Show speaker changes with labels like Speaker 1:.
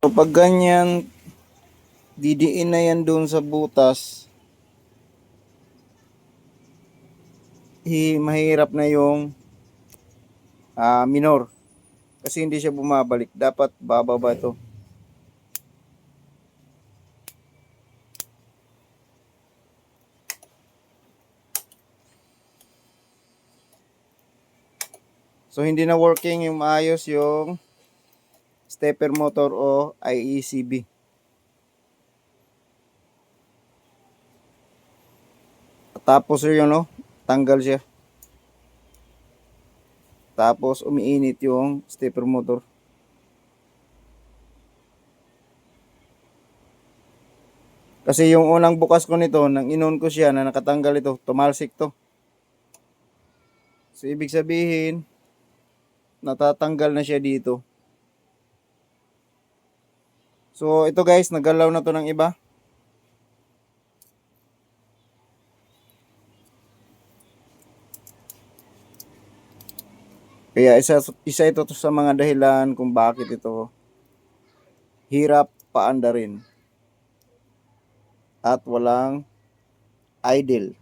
Speaker 1: Pag ganyan, didiin na yan doon sa butas, mahirap na yung minor. Kasi hindi siya bumabalik. Dapat bababa ito. So hindi na working yung maayos yung stepper motor o IECB. Tapos yun, no, tanggal siya. Tapos umiinit yung stepper motor. Kasi yung unang bukas ko nito, nang inon ko siya na nakatanggal ito, tumalsik to. So ibig sabihin, natatanggal na siya dito. So ito guys, nagalaw na to ng iba. Kaya isa ito sa mga dahilan kung bakit ito hirap paanda rin at walang idle.